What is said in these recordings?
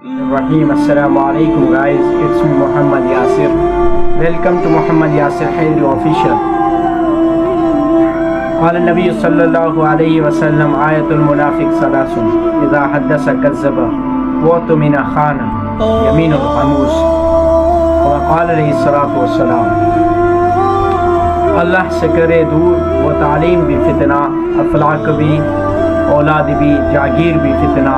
Rahim. Assalamu alaikum guys, it's me Muhammad Yasir. Welcome to Muhammad Yasir Haydari Official. قال النبي صلى الله عليه وسلم آية المنافق ثلاث إذا حدث كذب وأؤتمن خان يمين الغموس. وقال عليه الصلاة والسلام اللہ سے کرے دور وہ تعلیم بھی فتنہ، افلاک بھی، اولاد بھی، جاگیر بھی فتنہ،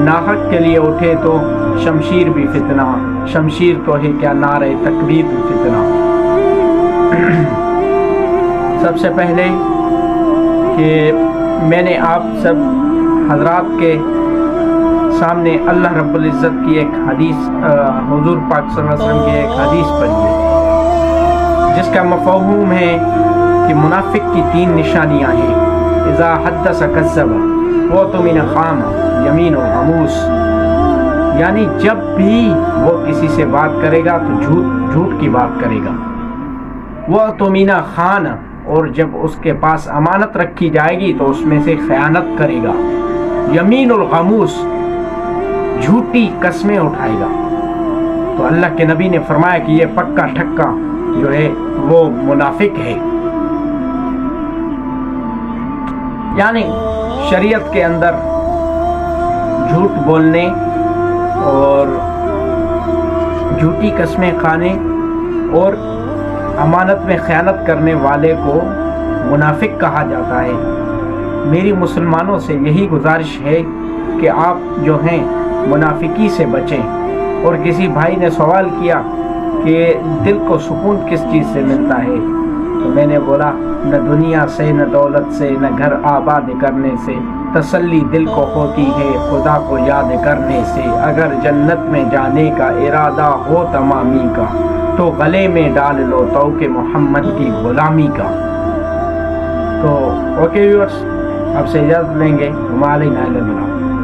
ناحق کے لیے اٹھے تو شمشیر بھی فتنہ، شمشیر تو ہے کیا نعرہ تکبیر بھی فتنہ۔ سب سے پہلے کہ میں نے آپ سب حضرات کے سامنے اللہ رب العزت کی ایک حدیث، حضور پاک صلی اللہ علیہ وسلم کی ایک حدیث پڑھی ہے جس کا مفہوم ہے کہ منافق کی تین نشانیاں ہیں۔ اذا حدث کذب واؤتمن خان یمین و غموس، یعنی جب بھی وہ کسی سے بات کرے گا تو جھوٹ کی بات کرے گا۔ واؤتمن خان، اور جب اس کے پاس امانت رکھی جائے گی تو اس میں سے خیانت کرے گا۔ یمین الغموس، جھوٹی قسمیں اٹھائے گا۔ تو اللہ کے نبی نے فرمایا کہ یہ پکا ٹھکا جو ہے وہ منافق ہے۔ یعنی شریعت کے اندر جھوٹ بولنے اور جھوٹی قسمیں کھانے اور امانت میں خیانت کرنے والے کو منافق کہا جاتا ہے۔ میری مسلمانوں سے یہی گزارش ہے کہ آپ جو ہیں منافقی سے بچیں۔ اور کسی بھائی نے سوال کیا کہ دل کو سکون کس چیز سے ملتا ہے، تو میں نے بولا نہ دنیا سے، نہ دولت سے، نہ گھر آباد کرنے سے، تسلی دل کو ہوتی ہے خدا کو یاد کرنے سے۔ اگر جنت میں جانے کا ارادہ ہو تمامی کا، تو گلے میں ڈال لو توق محمد کی غلامی کا۔ تو اوکے ویورز، آپ سے اجازت لیں گے۔ وما علینا الا البلاغ۔